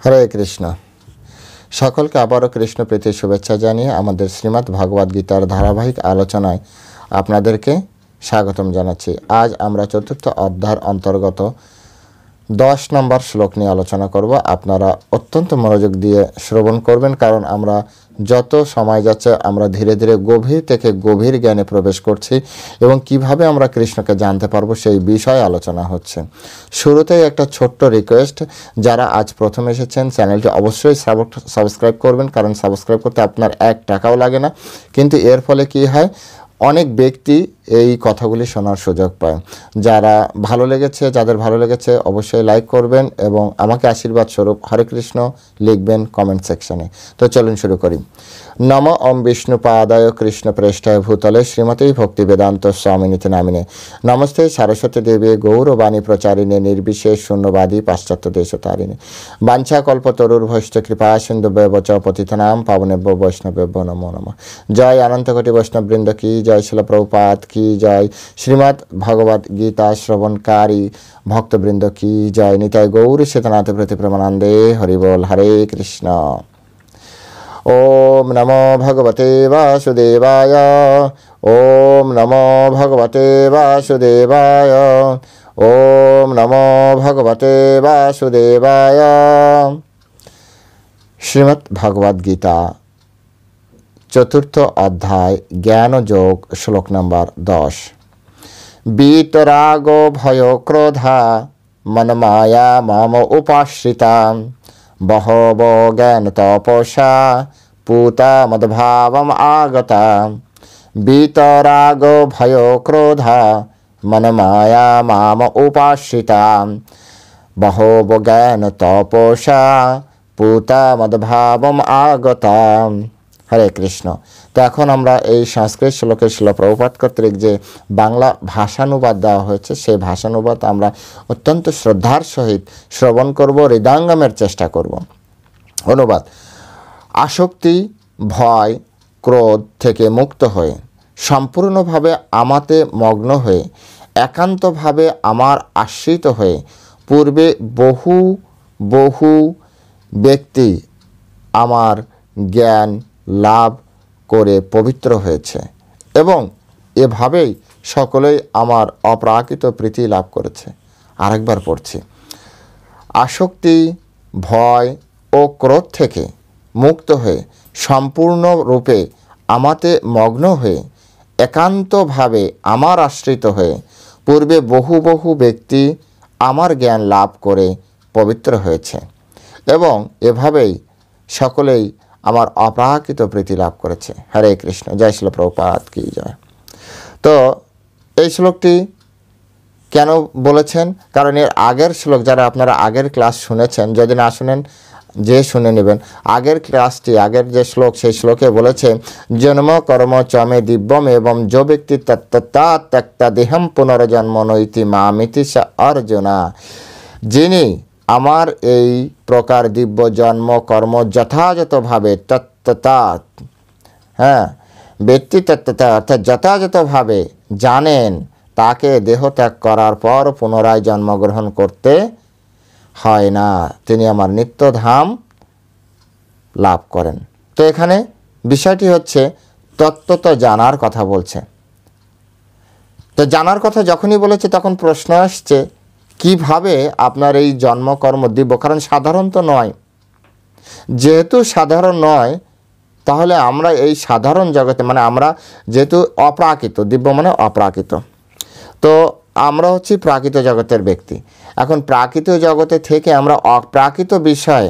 হরে কৃষ্ণ। সকলকে আবারও কৃষ্ণ প্রীতির শুভেচ্ছা জানিয়ে আমাদের শ্রীমদ্ ভগবদ গীতার ধারাবাহিক আলোচনায় আপনাদেরকে স্বাগতম জানাচ্ছি। আজ আমরা চতুর্থ অধ্যায়ের অন্তর্গত 10 নম্বর শ্লোক নিয়ে আলোচনা করব। আপনারা অত্যন্ত মনোযোগ দিয়ে শ্রবণ করবেন, কারণ আমরা যত সময় যাচ্ছে আমরা ধীরে ধীরে গভীর থেকে গভীর জ্ঞানে প্রবেশ করছি এবং কিভাবে আমরা কৃষ্ণকে জানতে পারবো সেই বিষয়ে আলোচনা হচ্ছে। শুরুতেই একটা ছোট্ট রিকোয়েস্ট, যারা আজ প্রথম এসেছেন চ্যানেলটি অবশ্যই সাবস্ক্রাইব করবেন, কারণ সাবস্ক্রাইব করতে আপনার 1 টাকাও লাগে না, কিন্তু এর ফলে কি হয়, অনেক ব্যক্তি এই কথাগুলি শোনার সুযোগ পায়। যাদের ভালো লেগেছে অবশ্যই লাইক করবেন এবং আমাকে আশীর্বাদ স্বরূপ হরে কৃষ্ণ লিখবেন কমেন্ট সেকশনে। তো চলুন শুরু করি। নম ওম বিষ্ণুপাদায় কৃষ্ণ প্রেষ্ঠায় ভূতলে শ্রীমতী ভক্তি বেদান্ত স্বামিনীতি নামিনে নমস্তে সরস্বতী দেবী গৌরবাণী প্রচারিণে নির্বিশেষ শূন্যবাদী পাশ্চাত্য দেশতারিণে বাঞ্ছা কল্পতরুর্ভৈশ্চ কৃপা সিন্ধুভ্যেব চ পতিতানাং পাবনেভ্য বৈষ্ণবেভ্যো নমো নমঃ। জয় অনন্তকোটি বৈষ্ণববৃন্দ কি জয়, শিল প্রভুপাদ কি জয়, শ্রীমদ্ ভগবদ গীতা শ্রবণকারী ভক্তবৃন্দ কি জয়, নিতাই গৌর শ্বেতনাথ প্রতি প্রেমানন্দে হরি বল। হরে কৃষ্ণ। ওম নমো ভগবতে বাসুদেবায়, ওম নমো ভগবতে বাসুদেবায়, ওম নমো ভগবতে বাসুদেবায়। শ্রীমদ্ ভগবদ গীতা চতুর্থ অধ্যায় জ্ঞান যোগ শ্লোক নম্বর 10। বিতরাগ ভয় ক্রোধা মনমায়া মম উপাশ্রিতা বহব জ্ঞান তপসা পুতা মদ্ভাবম আগতা। বিতরাগ ভয় ক্রোধা মনমায়া মম উপাশ্রিতা বহব জ্ঞান তপসা পুতা মদ্ভাবম আগতা। হরে কৃষ্ণ। তো এখন আমরা এই সংস্কৃত শ্লোকের শিল প্রভুপাদ কর্তৃক যে বাংলা ভাষানুবাদ দেওয়া হয়েছে সেই ভাষানুবাদ আমরা অত্যন্ত শ্রদ্ধার সহিত শ্রবণ করব, হৃদয়ঙ্গমের চেষ্টা করব। অনুবাদ: আসক্তি, ভয়, ক্রোধ থেকে মুক্ত হয়ে সম্পূর্ণভাবে আমাতে মগ্ন হয়ে একান্তভাবে আমার আশ্রিত হয়ে পূর্বে বহু বহু ব্যক্তি আমার জ্ঞান লাভ করে পবিত্র হয়েছে এবং এভাবেই সকলেই আমার অপ্রাকৃত প্রীতি লাভ করেছে। আরেকবার পড়ছি। আসক্তি, ভয় ও ক্রোধ থেকে মুক্ত হয়ে সম্পূর্ণরূপে আমাতে মগ্ন হয়ে একান্তভাবে আমার আশ্রিত হয়ে পূর্বে বহু বহু ব্যক্তি আমার জ্ঞান লাভ করে পবিত্র হয়েছে এবং এভাবেই সকলেই আমার অপ্রাকৃত প্রীতি লাভ করেছে। হরে কৃষ্ণ। জয় শিল প্রভুপাদ কি জয়। তো এই শ্লোকটি কেন বলেছেন, কারণ এর আগের শ্লোক, যারা আপনারা আগের ক্লাস শুনেছেন, যদি না শুনেন যে শুনে নেবেন আগের ক্লাসটি, আগের যে শ্লোক, সেই শ্লোকে বলেছে জন্ম কর্ম চমে দিব্যম এবং যে ব্যক্তি তত্ত্বতা ত্যক্তা দেহম পুনর্জন্ম নৈতি মামিতি সা অর্জুনা। যিনি আমার এই প্রকার দিব্য জন্ম কর্ম যথাযথভাবে তত্ত্বতাৎ, ব্যক্তি তত্ত্বতা অর্থাৎ যথাযথভাবে জানেন, তাকে দেহত্যাগ করার পর পুনরায় জন্মগ্রহণ করতে হয় না, তিনি আমার নিত্যধাম লাভ করেন। তো এখানে বিষয়টি হচ্ছে তত্ত্বত জানার কথা বলছে। তো জানার কথা যখনই বলেছে তখন প্রশ্ন আসছে, কিভাবে আপনার এই জন্মকর্ম দিব্য, কারণ সাধারণ তো নয়। যেহেতু সাধারণ নয়, তাহলে আমরা এই সাধারণ জগতে, মানে আমরা যেহেতু অপ্রাকৃত, দিব্য মানে অপ্রাকৃত, তো আমরা হচ্ছি প্রাকৃত জগতের ব্যক্তি। এখন প্রাকৃত জগতে থেকে আমরা অপ্রাকৃত বিষয়ে,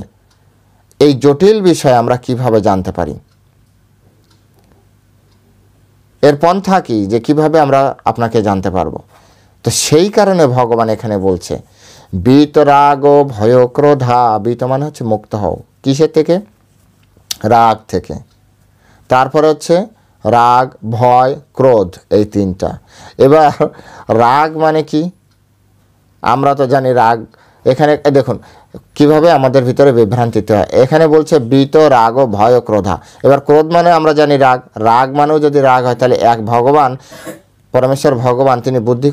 এই জটিল বিষয়ে আমরা কিভাবে জানতে পারি, এর পন্থা কি, যে কিভাবে আমরা আপনাকে জানতে পারবো। তো সেই কারণে ভগবান এখানে বলছে বিতরাগ ভয় ক্রোধা। বিত মানে হচ্ছে মুক্ত হও, কিসের থেকে? রাগ থেকে। তারপর হচ্ছে রাগ, ভয়, ক্রোধ, এই তিনটা। এবার রাগ মানে কি? আমরা তো জানি রাগ, এখানে দেখুন কিভাবে আমাদের ভিতরে বিভ্রান্তিতে হয়। এখানে বলছে বিত রাগ ও ভয় ও ক্রোধা। এবার ক্রোধ মানে আমরা জানি রাগ, রাগ মানেও যদি রাগ হয় তাহলে এক ভগবান, পরমেশ্বর ভগবান, তিনি বুদ্ধি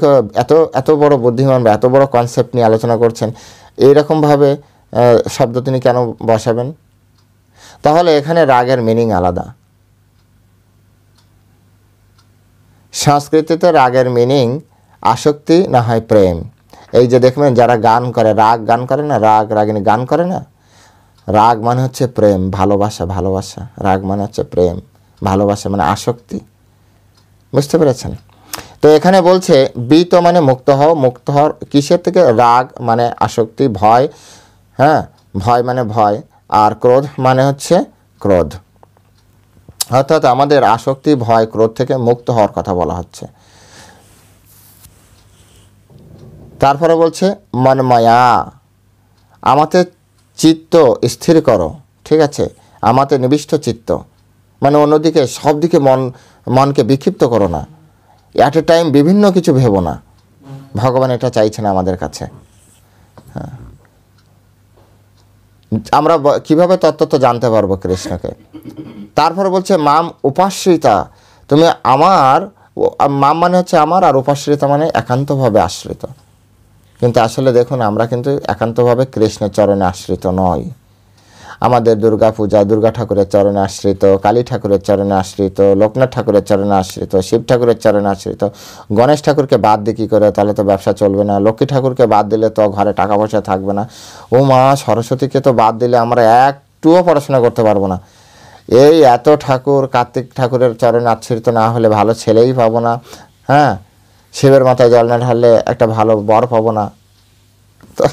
এত বড় বুদ্ধিমান বা এত বড় কনসেপ্ট নিয়ে আলোচনা করছেন, এইরকমভাবে শব্দ তিনি কেন বসাবেন? তাহলে এখানে রাগের মিনিং আলাদা। সংস্কৃতিতে রাগের মিনিং আসক্তি না হয় প্রেম। এই যে দেখবেন যারা গান করে, রাগ গান করে না, রাগ রাগিনী গান করে না, রাগ মানে হচ্ছে প্রেম, ভালোবাসা, ভালোবাসা। রাগ মানে হচ্ছে প্রেম, ভালোবাসা মানে আসক্তি। বুঝতে পেরেছেন? তো এখানে বলছে বিত মানে মুক্ত হও। মুক্ত হওয়ার কিসের থেকে? রাগ মানে আসক্তি, ভয়, হ্যাঁ, ভয় মানে ভয়, আর ক্রোধ মানে হচ্ছে ক্রোধ। অর্থাৎ আমাদের আসক্তি, ভয়, ক্রোধ থেকে মুক্ত হওয়ার কথা বলা হচ্ছে। তারপরে বলছে মনমায়া, আমাতে চিত্ত স্থির করো। ঠিক আছে, আমাতে নিবিষ্ট চিত্ত মানে অন্যদিকে সব দিকে মনকে বিক্ষিপ্ত করো না, অ্যাট এ টাইম বিভিন্ন কিছু ভেবো না। ভগবান এটা চাইছেন আমাদের কাছে। হ্যাঁ, আমরা কিভাবে তত্ত্ব জানতে পারবো কৃষ্ণকে? তারপরে বলছে মাম উপাশ্রিতা, তুমি আমার, মাম মানে হচ্ছে আমার, আর উপাশ্রিতা মানে একান্তভাবে আশ্রিত। কিন্তু আসলে দেখুন আমরা কিন্তু একান্তভাবে কৃষ্ণের চরণে আশ্রিত নয়। আমাদের দুর্গা পূজা দুর্গা ঠাকুরের চরণে আশ্রিত, কালী ঠাকুরের চরণে আশ্রিত, লোকনাথ ঠাকুরের চরণে আশ্রিত, শিব ঠাকুরের চরণে আশ্রিত। গণেশ ঠাকুরকে বাদ দিয়ে কী করে? তাহলে তো ব্যবসা চলবে না। লক্ষ্মী ঠাকুরকে বাদ দিলে তো ঘরে টাকা পয়সা থাকবে না। ও মা সরস্বতীকে তো বাদ দিলে আমরা একটুও পড়াশোনা করতে পারবো না। এই এত ঠাকুর, কার্তিক ঠাকুরের চরণে আশ্রিত না হলে ভালো ছেলেই পাবো না। হ্যাঁ, শিবের মাথায় জল না ঢাললে একটা ভালো বর পাবো না। তো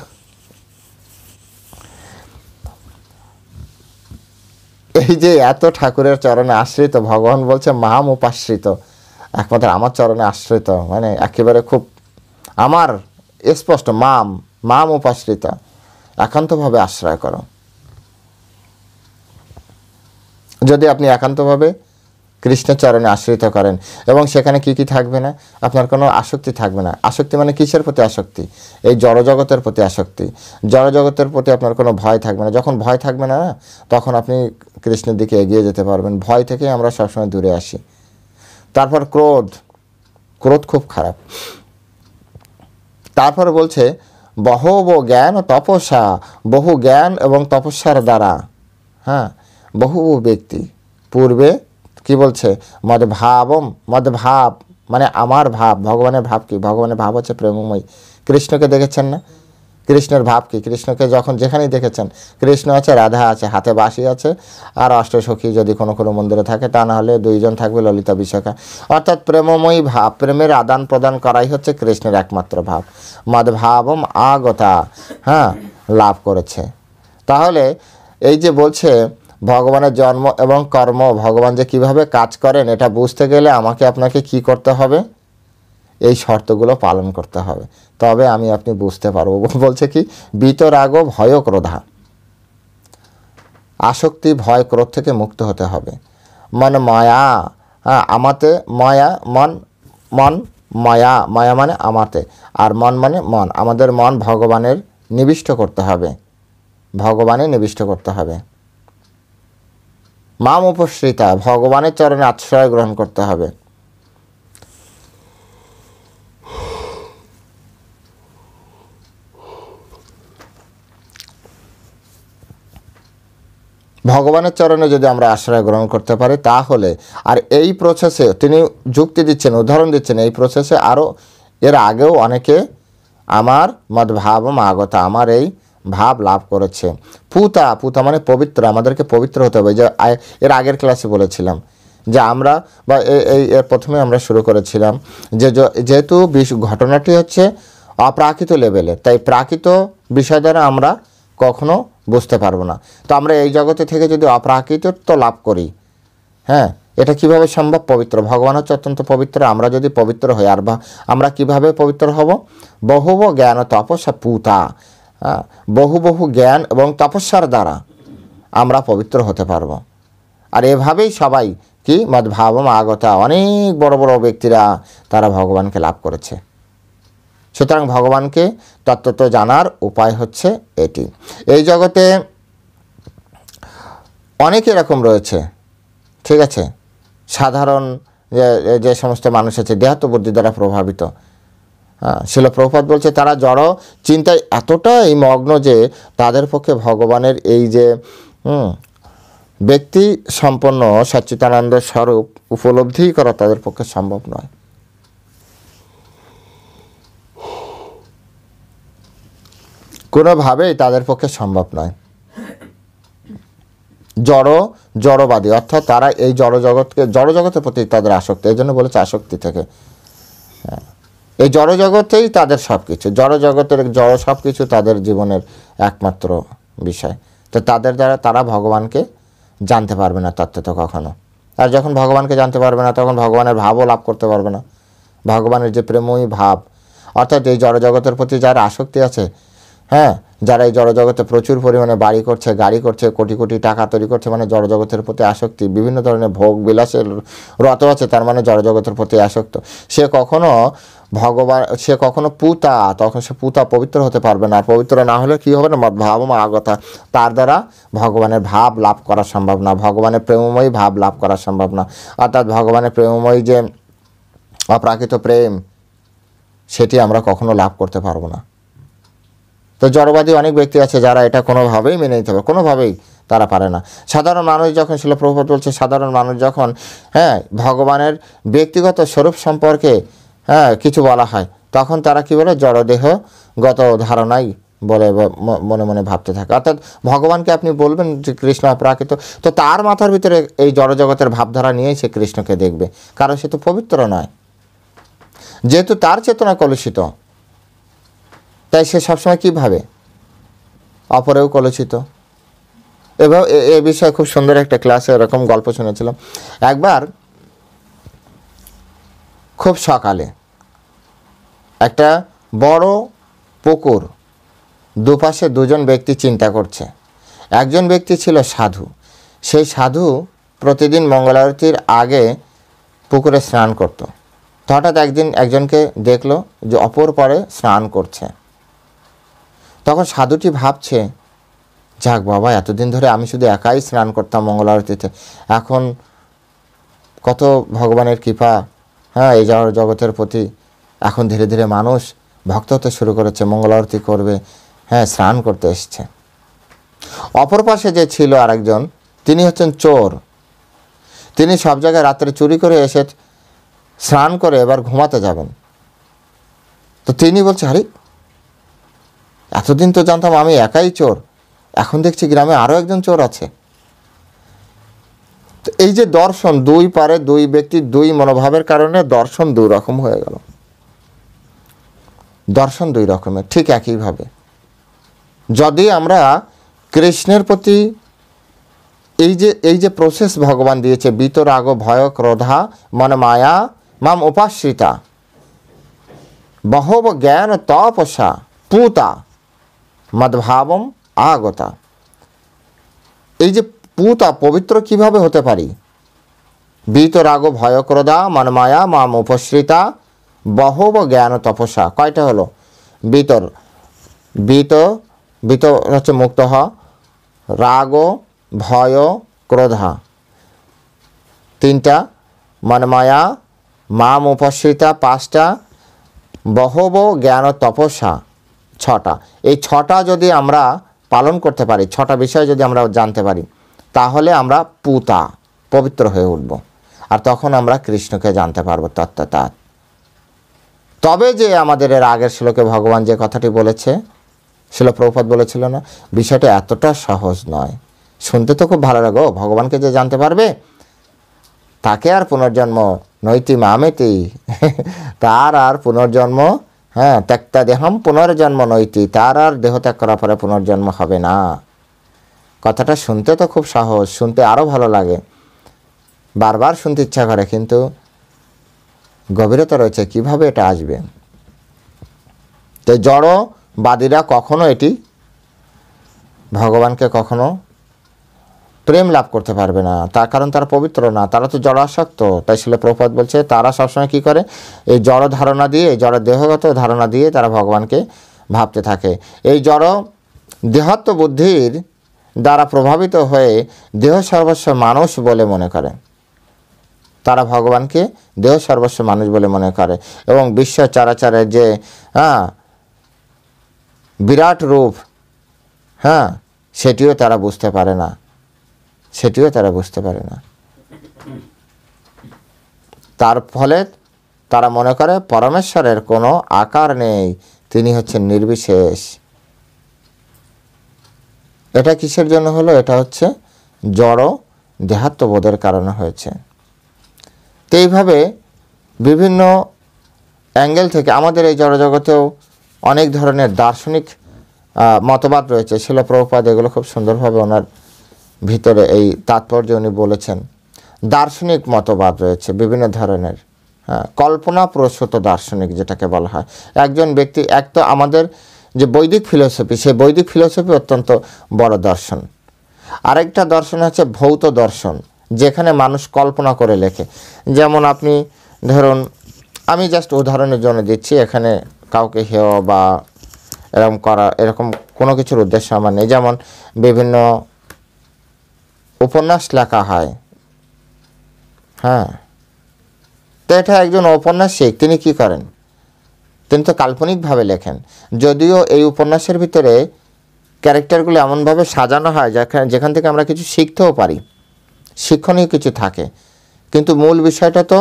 এই যে এত ঠাকুরের চরণে আশ্রিত, ভগবান বলছে মাম উপাশ্রিত, একমাত্র আমার চরণে আশ্রিত, মানে একেবারে খুব আমার স্পষ্ট, মাম উপাশ্রিত, একান্তভাবে আশ্রয় করো। যদি আপনি একান্তভাবে কৃষ্ণের চরণে আশ্রিত করেন, এবং সেখানে কি কি থাকবে না? আপনার কোনো আসক্তি থাকবে না। আসক্তি মানে কিসের প্রতি আসক্তি? এই জড়জগতের প্রতি আসক্তি। জড়জগতের প্রতি আপনার কোনো ভয় থাকবে না। যখন ভয় থাকবে না, তখন আপনি কৃষ্ণের দিকে এগিয়ে যেতে পারবেন। ভয় থেকে আমরা সবসময় দূরে আসি। তারপর ক্রোধ, ক্রোধ খুব খারাপ। তারপর বলছে বহব জ্ঞান ও তপস্যা, বহু জ্ঞান এবং তপস্যার দ্বারা, হ্যাঁ, বহু ব্যক্তি পূর্বে কি বলছে? মদভাবম, মদভাব মানে আমার ভাব। ভগবানের ভাব কি? ভগবানের ভাব হচ্ছে প্রেমময়। কৃষ্ণকে দেখেছেন না? কৃষ্ণের ভাব কি? কৃষ্ণকে যখন যেখানেই দেখেছেন, কৃষ্ণ আছে, রাধা আছে, হাতে বাঁশি আছে, আর অষ্টসখী যদি কোনো কোনো মন্দিরে থাকে, তা না হলে দুইজন থাকবে, ললিতা বিশাখা। অর্থাৎ প্রেমময়ী ভাব, প্রেমের আদান প্রদান করাই হচ্ছে কৃষ্ণের একমাত্র ভাব। মদভাবম আগতা, হ্যাঁ, লাভ করেছে। তাহলে এই যে বলছে ভগবানের জন্ম এবং কর্ম, ভগবান যে কিভাবে কাজ করেন, এটা বুঝতে গেলে আমাকে আপনাকে কি করতে হবে? এই শর্তগুলো পালন করতে হবে, তবে আমি আপনি বুঝতে পারবো। বলছে কি বিতরাগ ভয় ক্রোধা, আসক্তি, ভয়, ক্রোধ থেকে মুক্ত হতে হবে। মন মায়া, হ্যাঁ, আমাতে মায়া, মন মায়া, মায়া মানে আমাতে, আর মন মানে মন। আমাদের মন ভগবানের নিবিষ্ট করতে হবে, ভগবানে নিবিষ্ট করতে হবে। মাম উপশ্রিতা, ভগবানের চরণে আশ্রয় গ্রহণ করতে হবে। ভগবানের চরণে যদি আমরা আশ্রয় গ্রহণ করতে পারি, তাহলে আর এই প্রসেসে তিনি যুক্তি দিচ্ছেন, উদাহরণ দিচ্ছেন, এই প্রসেসে আরও এর আগেও অনেকে আমার মদভাবম আগতা, আমার এই ভাব লাভ করেছে। পুতা, পুতা মানে পবিত্র, আমাদেরকে পবিত্র হতে হবে। যে এর আগের ক্লাসে বলেছিলাম যে আমরা, বা এর প্রথমে আমরা শুরু করেছিলাম যে যেহেতু ঘটনাটি হচ্ছে অপ্রাকৃত লেভেলের, তাই প্রাকৃত বিষয় দ্বারা আমরা কখনো বুঝতে পারবো না। তো আমরা এই জগতে থেকে যদি অপ্রাকৃতত্ব লাভ করি, হ্যাঁ, এটা কিভাবে সম্ভব? পবিত্র, ভগবান হচ্ছে অত্যন্ত পবিত্র। আমরা যদি পবিত্র হই, আর আমরা কিভাবে পবিত্র হব? বহু জ্ঞান ও তপস্যা পুতা, হ্যাঁ, বহু বহু জ্ঞান এবং তপস্যার দ্বারা আমরা পবিত্র হতে পারবো। আর এভাবেই সবাই কি মদভাবম আগতা, অনেক বড় বড় ব্যক্তিরা তারা ভগবানকে লাভ করেছে। সুতরাং ভগবানকে তত্ত্ব জানার উপায় হচ্ছে এটি। এই জগতে অনেক এরকম রয়েছে, ঠিক আছে, সাধারণ যে সমস্ত মানুষ আছে দেহাত্ম বুদ্ধি দ্বারা প্রভাবিত, হ্যাঁ, শিল প্রভুপাদ বলছে তারা জড় চিন্তায় এতটাই মগ্ন যে তাদের পক্ষে ভগবানের এই যে ব্যক্তি সম্পন্ন সচ্চিদানন্দ স্বরূপ উপলব্ধি করা তাদের পক্ষে সম্ভব নয়। কোনোভাবেই তাদের পক্ষে সম্ভব নয়। জড়বাদী অর্থাৎ তারা এই জড়জগতের প্রতি তাদের আসক্তি, এই জন্য বলেছে আসক্তি থেকে। এই জড়জগতেই তাদের সব কিছু, জড়জগতের সব কিছু তাদের জীবনের একমাত্র বিষয়। তো তাদের দ্বারা তারা ভগবানকে জানতে পারবে না তত্ত্বত কখনো। আর যখন ভগবানকে জানতে পারবে না তখন ভগবানের ভাবও লাভ করতে পারবে না। ভগবানের যে প্রেমময়ী ভাব, অর্থাৎ এই জড়জগতের প্রতি যারা আসক্তি আছে, হ্যাঁ, যারা এই জড়জগতে প্রচুর পরিমাণে বাড়ি করছে, গাড়ি করছে, কোটি কোটি টাকা তৈরি করছে, মানে জড়জগতের প্রতি আসক্তি, বিভিন্ন ধরনের ভোগ বিলাসের রত আছে, তার মানে জড়জগতের প্রতি আসক্ত। সে কখনো পুতা, তখন সে পুতা পবিত্র হতে পারবে না। আর পবিত্র না হলে কি হবে না, মদ্ভাবম আগতা, তার দ্বারা ভগবানের ভাব লাভ করা সম্ভব না, ভগবানের প্রেমময়ী ভাব লাভ করা সম্ভব না। অর্থাৎ ভগবানের প্রেমময়ী যে অপ্রাকৃত প্রেম, সেটি আমরা কখনো লাভ করতে পারবো না। তো জড়বাদী অনেক ব্যক্তি আছে যারা এটা কোনোভাবেই মেনে নিতে পারে, কোনোভাবেই তারা পারে না। সাধারণ মানুষ যখন, শিল প্রভুপাদ বলছে, সাধারণ মানুষ যখন ভগবানের ব্যক্তিগত স্বরূপ সম্পর্কে কিছু বলা হয়, তখন তারা কি বলে, জড়দেহগত ধারণাই বলে মনে মনে ভাবতে থাকে। অর্থাৎ ভগবানকে আপনি বলবেন যে কৃষ্ণ অপ্রাকৃত, তো তার মাথার ভিতরে এই জড়জগতের ভাবধারা নিয়েই সে কৃষ্ণকে দেখবে, কারণ সে তো পবিত্র নয়, যেহেতু তার চেতনা কলুষিত, তাই সে সবসময় কী ভাবে, অপরেও কলুষিত। এবং এ বিষয়ে খুব সুন্দর একটা ক্লাসে এরকম গল্প শুনেছিলাম। একবার খুব সকালে একটা বড় পুকুর, দুপাশে দুজন ব্যক্তি চিন্তা করছে। একজন ব্যক্তি ছিল সাধু, সেই সাধু প্রতিদিন মঙ্গল আরতির আগে পুকুরে স্নান করত। তো হঠাৎ একদিন একজনকে দেখলো যে অপর পরে স্নান করছে। তখন সাধুটি ভাবছে, যাক বাবা, এতদিন ধরে আমি শুধু একাই স্নান করতাম মঙ্গল আরতিতে, এখন কত ভগবানের কৃপা, এই জগতের প্রতি, এখন ধীরে ধীরে মানুষ ভক্ত হতে শুরু করেছে, মঙ্গল আরতি করবে, স্নান করতে এসছে। অপর পাশে যে ছিল আরেকজন, তিনি হচ্ছেন চোর। তিনি সব জায়গায় রাত্রে চুরি করে এসে স্নান করে এবার ঘুমাতে যাবেন। তো তিনি বলছে, আরে এতদিন তো জানতাম আমি একাই চোর, এখন দেখছি গ্রামে আরও একজন চোর আছে। তো এই যে দর্শন, দুই পারে দুই ব্যক্তির দুই মনোভাবের কারণে দর্শন দুই রকম হয়ে গেল। দর্শন দুই রকমের, ঠিক একইভাবে যদি আমরা কৃষ্ণের প্রতি এই যে প্রসেস ভগবান দিয়েছে, বিতরাগ ভয় ক্রোধা মন মায়া মাম উপাশ্রিতা বহব জ্ঞান তপসা পুতা মদ্ভাবম আগতা, এই যে পুতা পবিত্র কিভাবে হতে পারি, বিতরাগ ভয় ক্রোধা মন মায়া মাম উপশ্রিতা বহব জ্ঞান তপসা, কয়টা হলো, বিত হচ্ছে মুক্ত হ, রাগ ভয় ক্রোধা তিনটা, মনমায়া মাম উপশ্রিতা পাঁচটা, বহব জ্ঞান তপস্যা ছটা। এই ছটা যদি আমরা পালন করতে পারি, ছটা বিষয় যদি আমরা জানতে পারি, তাহলে আমরা পুতা পবিত্র হয়ে উঠব, আর তখন আমরা কৃষ্ণকে জানতে পারবো তত্ত্বতাৎ। তবে যে আমাদের এর আগের শ্লোকে ভগবান যে কথাটি বলেছে, শিল প্রভুপাদ বলেছিল না, বিষয়টা এতটা সহজ নয়। শুনতে তো খুব ভালো লাগে, ভগবানকে যে জানতে পারবে তাকে আর পুনর্জন্ম নৈতি মামেতি, তার আর পুনর্জন্ম, ত্যক্তা দেহম পুনর্জন্ম নৈতি, তার আর দেহ ত্যাগ করার পরে পুনর্জন্ম হবে না। কথাটা শুনতে তো খুব সহজ, শুনতে আরও ভালো লাগে, বারবার শুনতে ইচ্ছা করে, কিন্তু গভীরতা রয়েছে, কিভাবে এটা আসবে। তো জড়বাদীরা কখনো এটি ভগবানকে কখনো প্রেম লাভ করতে পারবে না, তার কারণ তারা পবিত্র না, তারা তো জড় আসক্ত। তাই শিল প্রভুপাদ বলছে, তারা সবসময় কি করে, এই জড় ধারণা দিয়ে, জড় দেহগত ধারণা দিয়ে তারা ভগবানকে ভাবতে থাকে। এই জড় দেহত্ব বুদ্ধির দ্বারা প্রভাবিত হয়ে দেহ সর্বস্ব মানুষ বলে মনে করে। তারা ভগবানকে দেহ সর্বস্ব মানুষ বলে মনে করে এবং বিশ্ব চরাচরের যে বিরাট রূপ সেটিও তারা বুঝতে পারে না, তার ফলে তারা মনে করে পরমেশ্বরের কোনো আকার নেই, তিনি হচ্ছেন নির্বিশেষ। এটা কিসের জন্য হলো? এটা হচ্ছে জড় দেহাত্মবোধের কারণে হয়েছে। তো এইভাবে বিভিন্ন অ্যাঙ্গেল থেকে আমাদের এই জড়জগতেও অনেক ধরনের দার্শনিক মতবাদ রয়েছে। শিল প্রভুপাদ এগুলো খুব সুন্দরভাবে ওনার ভিতরে এই তাৎপর্য উনি বলেছেন। দার্শনিক মতবাদ রয়েছে বিভিন্ন ধরনের, কল্পনা প্রসূত দার্শনিক যেটাকে বলা হয়। একজন ব্যক্তি, এক তো আমাদের যে বৈদিক ফিলোসফি, সেই বৈদিক ফিলোসফি অত্যন্ত বড় দর্শন। আরেকটা দর্শন হচ্ছে ভৌত দর্শন, যেখানে মানুষ কল্পনা করে লেখে। যেমন আপনি ধরুন, আমি জাস্ট উদাহরণের জন্য দিচ্ছি, এখানে কাউকে হেয় বা এরকম কোনো কিছুর উদ্দেশ্য আমার নেই। যেমন বিভিন্ন উপন্যাস লেখা হয়, তো এটা একজন ঔপন্যাসিক তিনি কি করেন? তিনি তো কাল্পনিকভাবে লেখেন, যদিও এই উপন্যাসের ভিতরে ক্যারেক্টারগুলো এমনভাবে সাজানো হয় যেখান থেকে আমরা কিছু শিখতেও পারি, শিক্ষণীয় কিছু থাকে, কিন্তু মূল বিষয়টা তো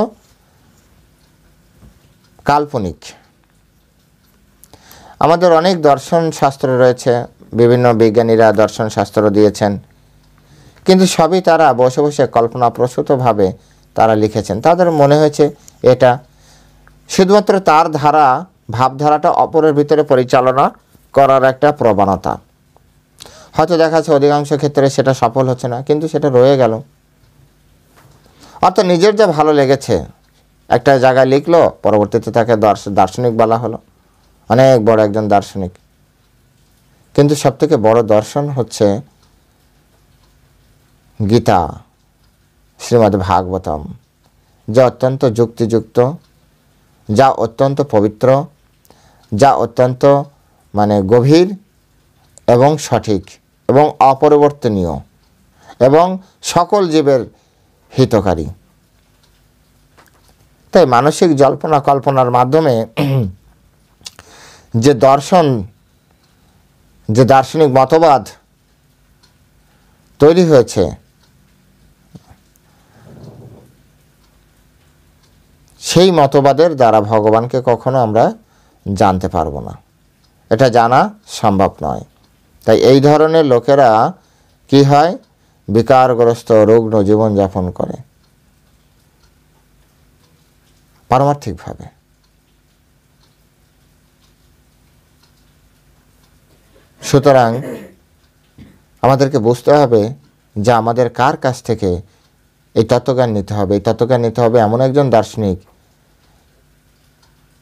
কাল্পনিক। আমাদের অনেক দর্শন শাস্ত্র রয়েছে, বিভিন্ন বিজ্ঞানীরা দর্শন শাস্ত্র দিয়েছেন, কিন্তু সবই তারা বসে বসে কল্পনাপ্রসূতভাবে তারা লিখেছেন। তাদের মনে হয়েছে এটা শুধুমাত্র তার ভাবধারাটা অপরের ভিতরে পরিচালনা করার একটা প্রবণতা। হয়তো দেখা যাচ্ছে অধিকাংশ ক্ষেত্রে সেটা সফল হচ্ছে না, কিন্তু সেটা রয়ে গেল। অর্থাৎ নিজের যা ভালো লেগেছে একটা জায়গায় লিখলো, পরবর্তীতে তাকে দার্শনিক বলা হলো, অনেক বড় একজন দার্শনিক। কিন্তু সবথেকে বড় দর্শন হচ্ছে গীতা, শ্রীমদ্ ভাগবতম, যা অত্যন্ত যুক্তিযুক্ত, যা অত্যন্ত পবিত্র, যা অত্যন্ত গভীর এবং সঠিক এবং অপরিবর্তনীয় এবং সকল জীবের হিতকারী। তাই মানসিক জল্পনা কল্পনার মাধ্যমে যে দার্শনিক মতবাদ তৈরি হয়েছে, সেই মতবাদের দ্বারা ভগবানকে কখনো আমরা জানতে পারবো না, এটা জানা সম্ভব নয়। তাই এই ধরনের লোকেরা কি হয়? বিকারগ্রস্ত রুগ্ন জীবনযাপন করে পারমার্থিকভাবে। সুতরাং আমাদেরকে বুঝতে হবে যে আমাদের কার কাছ থেকে এই তত্ত্বজ্ঞান নিতে হবে। এই তত্ত্বজ্ঞান নিতে হবে এমন একজন দার্শনিক,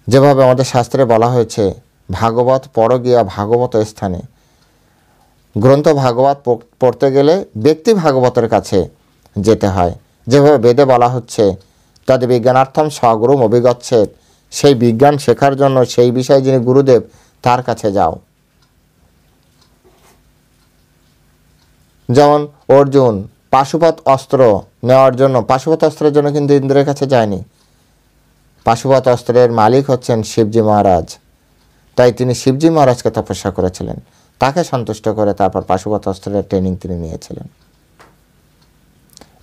যেভাবে আমাদের শাস্ত্রে বলা হয়েছে, ভাগবত পড় গিয়া ভাগবত স্থানে। গ্রন্থ ভাগবত পড়তে গেলে ব্যক্তি ভাগবতের কাছে যেতে হয়। যেভাবে বেদে বলা হচ্ছে, তদ বিজ্ঞানার্থম স্বগুরুম অভিগচ্ছেদ, সেই বিজ্ঞান শেখার জন্য সেই বিষয়ে যিনি গুরুদেব তার কাছে যাও। যেমন অর্জুন পাশুপত অস্ত্র নেওয়ার জন্য, পাশুপত অস্ত্রের জন্য কিন্তু ইন্দ্রের কাছে যায়নি। পাশুপত অস্ত্রের মালিক হচ্ছেন শিবজি মহারাজ, তাই তিনি শিবজি মহারাজকে তপস্যা করেছিলেন, তাকে সন্তুষ্ট করে তারপর পাশুপত অস্ত্রের ট্রেনিং তিনি নিয়েছিলেন।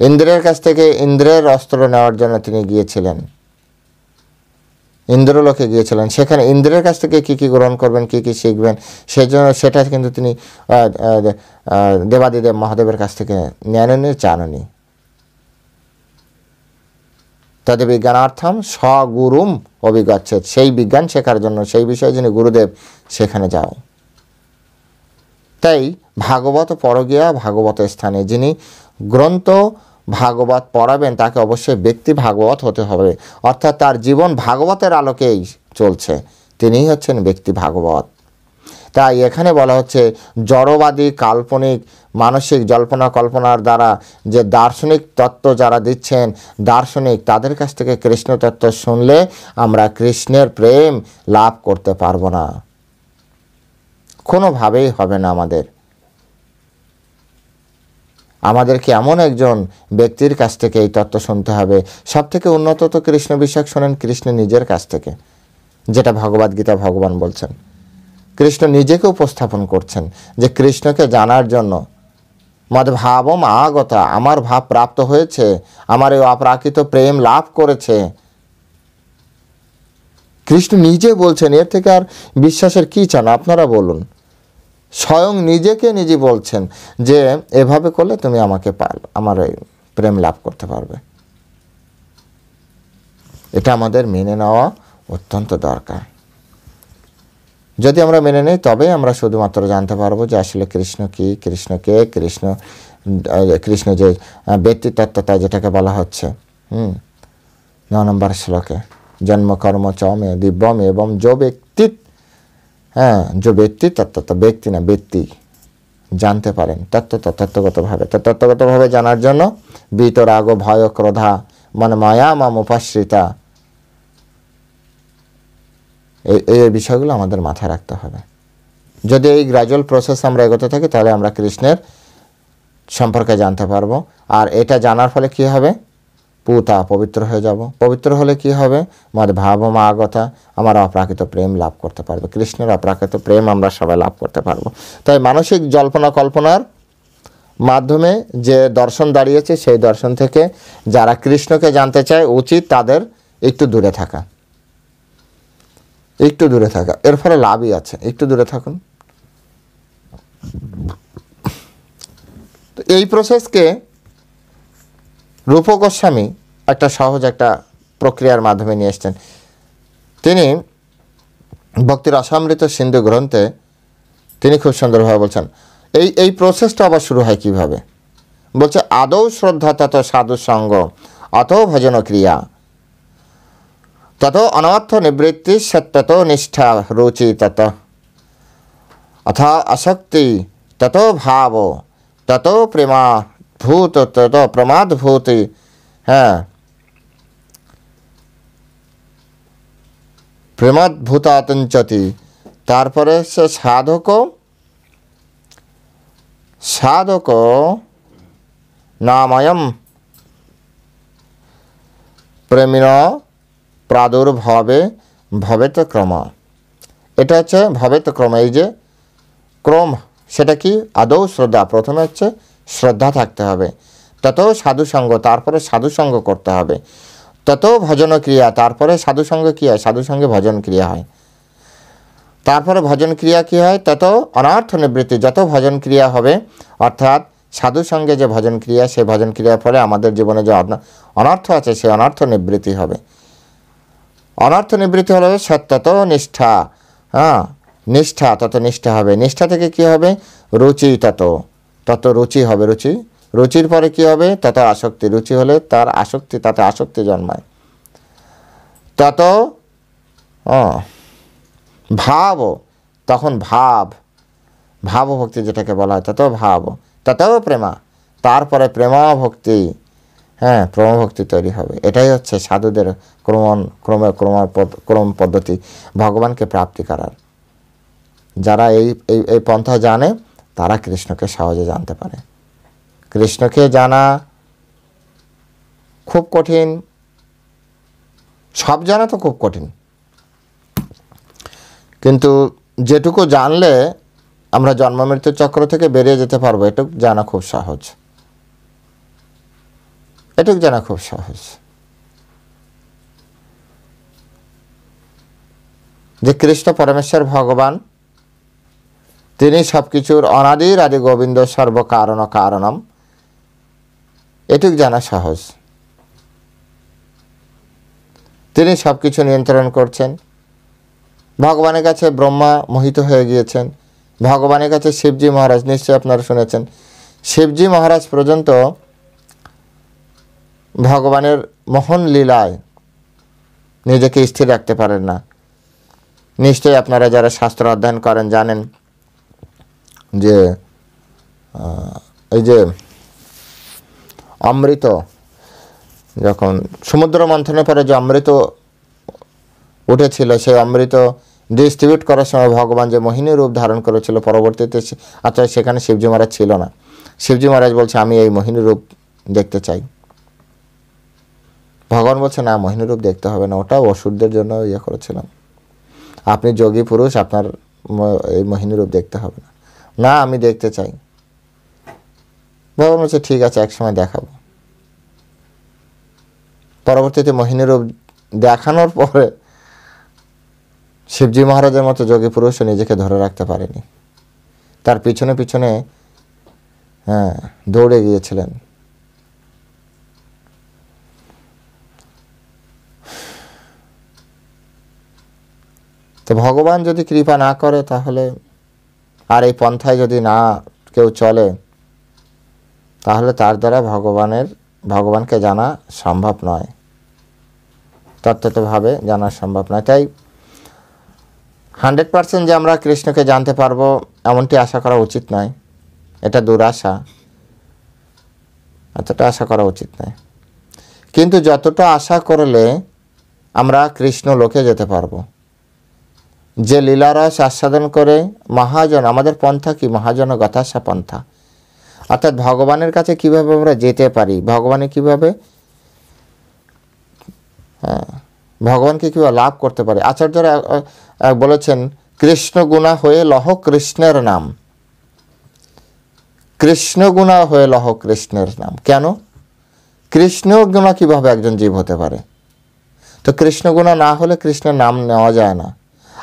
ইন্দ্রের কাছ থেকে ইন্দ্রের অস্ত্র নেওয়ার জন্য তিনি গিয়েছিলেন, ইন্দ্রলোকে গিয়েছিলেন। সেখানে ইন্দ্রের কাছ থেকে কী কী গ্রহণ করবেন, কী কী শিখবেন, সেটা কিন্তু তিনি দেবাদিদেব মহাদেবের কাছ থেকে নেননি, চাননি। তদ বিজ্ঞানার্থম স্বগুরুম অভিগচ্ছেদ, সেই বিজ্ঞান শেখার জন্য সেই বিষয়ে যিনি গুরুদেব সেখানে যাও। তাই ভাগবত পড় গিয়া ভাগবত স্থানে, যিনি গ্রন্থ ভাগবত পড়াবেন তাকে অবশ্যই ব্যক্তি ভাগবত হতে হবে, অর্থাৎ তার জীবন ভাগবতের আলোকেই চলছে, তিনিই হচ্ছেন ব্যক্তি ভাগবত। তাই এখানে বলা হচ্ছে জড়বাদী কাল্পনিক মানসিক জল্পনা কল্পনার দ্বারা যে দার্শনিক তত্ত্ব যারা দিচ্ছেন দার্শনিক, তাদের কাছ থেকে কৃষ্ণ তত্ত্ব শুনলে আমরা কৃষ্ণের প্রেম লাভ করতে পারবো না, কোনোভাবেই হবে না আমাদের। আমাদেরকে এমন একজন ব্যক্তির কাছ থেকে এই তত্ত্ব শুনতে হবে। সব থেকে উন্নত তো কৃষ্ণ বিষয়ক শোনেন কৃষ্ণ নিজের কাছ থেকে, যেটা ভগবদ্গীতা ভগবান বলছেন। কৃষ্ণ নিজেকে উপস্থাপন করছেন যে কৃষ্ণকে জানার জন্য মদ্ভাবম আগতা, আমার ভাব প্রাপ্ত হয়েছে, আমার এই অপ্রাকৃত প্রেম লাভ করেছে। কৃষ্ণ নিজে বলছেন, এর থেকে আর বিশ্বাসের কি চান আপনারা বলুন। স্বয়ং নিজেকে নিজে বলছেন যে এভাবে করলে তুমি আমাকে আমার এই প্রেম লাভ করতে পারবে। এটা আমাদের মেনে নেওয়া অত্যন্ত দরকার। যদি আমরা মেনে নিই তবেই আমরা শুধুমাত্র জানতে পারবো যে আসলে কৃষ্ণ কি, কৃষ্ণকে, কৃষ্ণ যে ব্যক্তিতত্ত্বতা যেটাকে বলা হচ্ছে 9 নম্বর শ্লোকে, জন্ম কর্ম চ মে দিব্যম এবং जो ব্যক্তি, जो ব্যক্তি তত্ত্বতা, ব্যক্তি না ব্যক্তি জানতে পারেন তত্ত্বগতভাবে। তো তত্ত্বগতভাবে জানার জন্য বিতরাগ ভয় ক্রোধা মন মায়া মাম উপাশ্রিতা, এই বিষয়গুলো আমাদের মাথায় রাখতে হবে। যদি এই গ্রাজুয়াল প্রসেস আমরা এগোতে থাকি তাহলে আমরা কৃষ্ণের সম্পর্কে জানতে পারবো। আর এটা জানার ফলে কি হবে? পুতা, পবিত্র হয়ে যাব। পবিত্র হলে কি হবে? মদ ভাবম আগতা, আমার অপ্রাকৃত প্রেম লাভ করতে পারবে। কৃষ্ণের অপ্রাকৃত প্রেম আমরা সবাই লাভ করতে পারবো। তাই মানসিক জল্পনা কল্পনার মাধ্যমে যে দর্শন দাঁড়িয়েছে সেই দর্শন থেকে যারা কৃষ্ণকে জানতে চায় উচিত তাদের একটু দূরে থাকা, একটু দূরে থাকা। এর ফলে লাভই আছে, একটু দূরে থাকুন। তো এই প্রসেসকে রূপ গোস্বামী একটা সহজ একটা প্রক্রিয়ার মাধ্যমে নিয়ে এসছেন। তিনি ভক্তির রসামৃত সিন্ধু গ্রন্থে তিনি খুব সুন্দরভাবে বলছেন। এই প্রসেসটা আবার শুরু হয় কিভাবে? বলছে আদৌ শ্রদ্ধা তত সাধু সঙ্গ অত ভজন ক্রিয়া তত অনর্থ নিবৃত্তি সত্যত নিষ্ঠা রুচি তত অথা আসক্তি তত ভাব তত প্রেমা ভূত তত প্রমাদ ভূতি, প্রেমাদ্ভূতাতঞ্চতি। তারপরে সে সাধক নাময়ম প্রেমিণ প্রাদুর্ভাবে ভবেত ক্রম। এটা হচ্ছে ভবেত ক্রম। এই যে ক্রম সেটা কি? আদৌ শ্রদ্ধা, প্রথমে হচ্ছে শ্রদ্ধা থাকতে হবে, তত সাধুসঙ্গ, তারপরে সাধুসঙ্গ করতে হবে, তত ভজন ক্রিয়া, তারপরে সাধুসঙ্গ কী হয়? সাধুসঙ্গে ভজন ক্রিয়া হয়। তারপরে ভজন ক্রিয়া কী হয়? তত অনর্থ নিবৃত্তি, যত ভজন ক্রিয়া হবে অর্থাৎ সাধুসঙ্গে যে ভজন ক্রিয়া, সেই ভজন ক্রিয়ার ফলে আমাদের জীবনে যে অনর্থ আছে সেই অনর্থ নিবৃত্তি হবে। অনর্থ নিবৃত্তি হলে সত্যত নিষ্ঠা, নিষ্ঠা, তত নিষ্ঠা হবে। নিষ্ঠা থেকে কি হবে? রুচি, তত রুচি হবে। রুচির পরে কি হবে? তত আসক্তি, রুচি হলে তার আসক্তি, তাতে আসক্তি জন্মায়। তত ভাব, তখন ভাবভক্তি যেটাকে বলা হয়, তত ভাব, তত প্রেমা, তারপরে প্রেমভক্তি, প্রেমভক্তি তৈরি হবে। এটাই হচ্ছে সাধুদের ক্রম পদ্ধতি ভগবানকে প্রাপ্তি করার। যারা এই পন্থা জানে তারা কৃষ্ণকে সহজে জানতে পারে। কৃষ্ণকে জানা খুব কঠিন, সব জানা তো খুব কঠিন, কিন্তু যেটুকু জানলে আমরা জন্ম মৃত্যুর চক্র থেকে বেরিয়ে যেতে পারবো, এটুকু জানা খুব সহজ, এটুকু জানা খুব সহজ। যে কৃষ্ণ পরমেশ্বর ভগবান, তিনি সব কিছুর অনাদির আদি গোবিন্দ সর্বকারণ কারণম, এটুক জানা সহজ। তিনি সব কিছু নিয়ন্ত্রণ করছেন। ভগবানের কাছে ব্রহ্মা মোহিত হয়ে গিয়েছেন, ভগবানের কাছে শিবজি মহারাজ, নিশ্চয়ই আপনারা শুনেছেন, শিবজি মহারাজ পর্যন্ত ভগবানের মোহন লীলায় নিজেকে স্থির রাখতে পারেন না। নিশ্চয়ই আপনারা যারা শাস্ত্র অধ্যয়ন করেন জানেন যে এই যে অমৃত যখন সমুদ্র মন্থনের পরে যে অমৃত উঠেছিল, সেই অমৃত ডিস্ট্রিবিউট করার সময় ভগবান যে মোহিনী রূপ ধারণ করেছিল পরবর্তীতে, সেখানে শিবজি মহারাজ ছিল না, শিবজি মহারাজ বলছে আমি এই মোহিনী রূপ দেখতে চাই। ভগবান বলছে না, মোহিনী রূপ দেখতে হবে না, ওটা অসুরদের জন্য ইয়ে করেছিলাম, আপনি যোগী পুরুষ, আপনার এই মোহিনী রূপ দেখতে হবে না। না, আমি দেখতে চাই। ভগবান বলছে ঠিক আছে, একসময় দেখাবো। পরবর্তীতে মোহিনী রূপ দেখানোর পরে শিবজি মহারাজের মতো যোগী পুরুষও নিজেকে ধরে রাখতে পারেনি, তার পিছনে পিছনে দৌড়ে গিয়েছিলেন। তো ভগবান যদি কৃপা না করে তাহলে, আর এই পন্থায় যদি না কেউ চলে, তাহলে তার দ্বারা ভগবানকে জানা সম্ভব নয়, তত্ত্বতভাবে জানা সম্ভব নয়। তাই 100% যে আমরা কৃষ্ণকে জানতে পারবো এমনটি আশা করা উচিত নয়, এটা দুরাশা, এতটা আশা করা উচিত নয়। কিন্তু যতটা আশা করলে আমরা কৃষ্ণ লোকে যেতে পারবো, যে লীলারস আস্বাদন করে মহাজন, আমাদের পন্থা কি মহাজন গতাশা পন্থা, অর্থাৎ ভগবানের কাছে কিভাবে আমরা যেতে পারি, ভগবানকে কীভাবে লাভ করতে পারি। আচার্যরা বলেছেন কৃষ্ণ গুণা হয়ে লহ কৃষ্ণের নাম, কৃষ্ণ গুণা হয়ে লহ কৃষ্ণের নাম। কেন? কৃষ্ণ গুণা কীভাবে একজন জীব হতে পারে? তো কৃষ্ণ গুণা না হলে কৃষ্ণের নাম নেওয়া যায় না।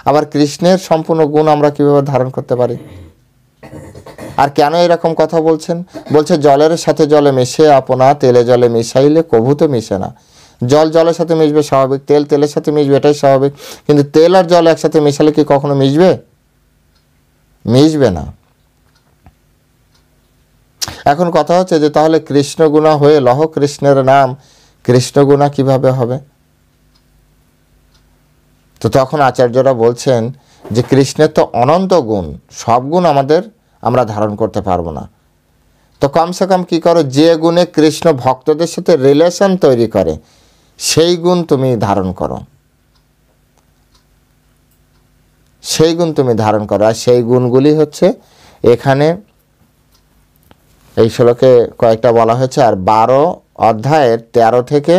আবার কৃষ্ণের সম্পূর্ণ গুণ আমরা কীভাবে ধারণ করতে পারি? আর কেন এরকম কথা বলছেন? বলছে জলের সাথে জলে মিশে আপনা, তেলে জলে মিশাইলে কভু তো মিশে না। জল জলের সাথে মিশবে স্বাভাবিক, তেল তেলের সাথে মিশবে এটাই স্বাভাবিক, কিন্তু তেল আর জল একসাথে মিশালে কি কখনো মিশবে? মিশবে না। এখন কথা হচ্ছে যে তাহলে কৃষ্ণ গুণা হয়ে লহ কৃষ্ণের নাম, কৃষ্ণ গুণা কিভাবে হবে? তো তখন আচার্যরা বলছেন যে কৃষ্ণের তো অনন্ত গুণ, সব গুণ আমরা ধারণ করতে পারবো না। তো কমসে কম কী করো, যে গুণে কৃষ্ণ ভক্তদের সাথে রিলেশন তৈরি করে সেই গুণ তুমি ধারণ করো, সেই গুণ তুমি ধারণ করো। আর সেই গুণগুলি হচ্ছে এখানে এই শ্লোকে কয়েকটা বলা হয়েছে, আর 12 অধ্যায়ের 13 থেকে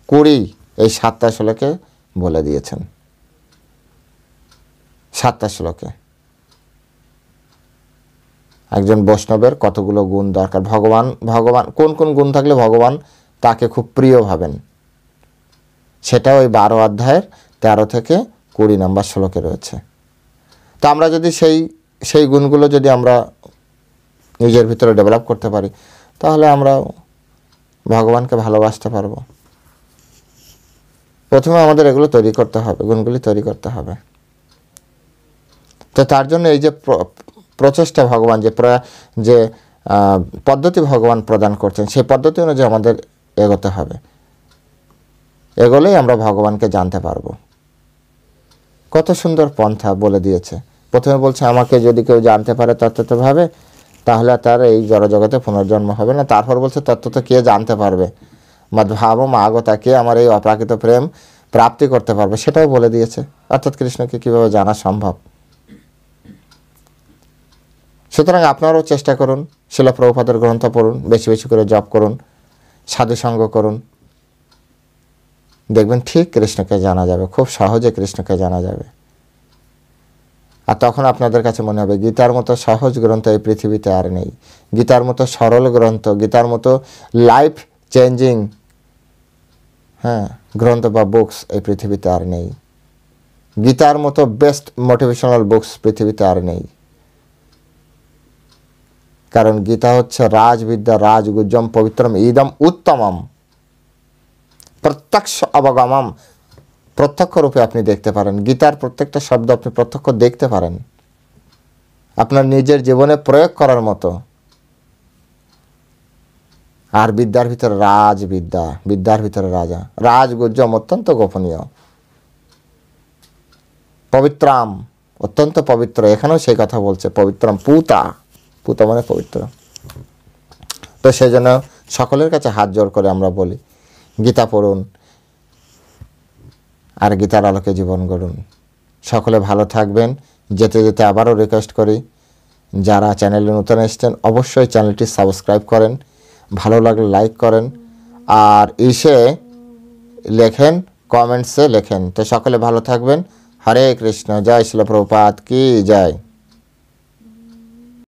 20 এই 7টা শ্লোকে বলে দিয়েছেন। 7টা শ্লোকে একজন বৈষ্ণবের কতগুলো গুণ দরকার, ভগবান কোন কোন গুণ থাকলে ভগবান তাকে খুব প্রিয় ভাবেন, সেটা ওই 12 অধ্যায়ের 13 থেকে 20 নম্বর শ্লোকে রয়েছে। তো আমরা যদি সেই গুণগুলো যদি আমরা নিজের ভিতরে ডেভেলপ করতে পারি, তাহলে আমরা ভগবানকে ভালোবাসতে পারবো। প্রথমে আমাদের এগুলো তৈরি করতে হবে, গুণগুলি তৈরি করতে হবে। তো তার জন্য এই যে প্রচেষ্টা ভগবান যে পদ্ধতি ভগবান প্রদান করছেন, সেই পদ্ধতি অনুযায়ী আমাদের এগোতে হবে, এগোলেই আমরা ভগবানকে জানতে পারবো। কত সুন্দর পন্থা বলে দিয়েছে। প্রথমে বলছে আমাকে যদি কেউ জানতে পারে তত্ত্বতভাবে, তাহলে তার এই জড়জগতে পুনর্জন্ম হবে না। তারপর বলছে তত্ত্ব কে জানতে পারবে, মদ্ভাবম আগতা, কে আমার এই অপ্রাকৃত প্রেম প্রাপ্তি করতে পারবে, সেটাও বলে দিয়েছে। অর্থাৎ কৃষ্ণকে কীভাবে জানা সম্ভব। সুতরাং আপনারাও চেষ্টা করুন, শিল প্রভুপাদের গ্রন্থ পড়ুন, বেশি বেশি করে জপ করুন, সাধুসঙ্গ করুন, দেখবেন ঠিক কৃষ্ণকে জানা যাবে, খুব সহজে কৃষ্ণকে জানা যাবে। আর তখন আপনাদের কাছে মনে হবে গীতার মতো সহজ গ্রন্থ এই পৃথিবীতে আর নেই, গীতার মতো সরল গ্রন্থ, গীতার মতো লাইফ চেঞ্জিং গ্রন্থ বা বুকস এই পৃথিবীতে আর নেই, গীতার মতো বেস্ট মোটিভেশনাল বুকস পৃথিবীতে আর নেই। কারণ গীতা হচ্ছে রাজবিদ্যা, রাজগুজ্জম পবিত্রম ইদম উত্তমম, প্রত্যক্ষ অবগমম, প্রত্যক্ষ রূপে আপনি দেখতে পারেন, গীতার প্রত্যেকটা শব্দ আপনি প্রত্যক্ষ দেখতে পারেন, আপনার নিজের জীবনে প্রয়োগ করার মতো। আর বিদ্যার ভিতরে রাজবিদ্যা, বিদ্যার ভিতরে রাজা, রাজগুজ্জম অত্যন্ত গোপনীয়, পবিত্রাম অত্যন্ত পবিত্র, এখানেও সেই কথা বলছে, পবিত্রম পুতা, পুতা মানে পবিত্র। তো সেই জন্য সকলের কাছে হাত জোড় করে আমরা বলি গীতা পড়ুন আর গীতার আলোকে জীবন গড়ুন। সকলে ভালো থাকবেন। যেতে যেতে আবারও রিকোয়েস্ট করি যারা চ্যানেলে নতুন এসেছেন অবশ্যই চ্যানেলটি সাবস্ক্রাইব করেন, ভালো লাগলে লাইক করেন, আর এসে লেখেন, কমেন্টসে লেখেন। তো সকলে ভালো থাকবেন। হরে কৃষ্ণ। জয় শিল প্রভুপাদ কি জয়।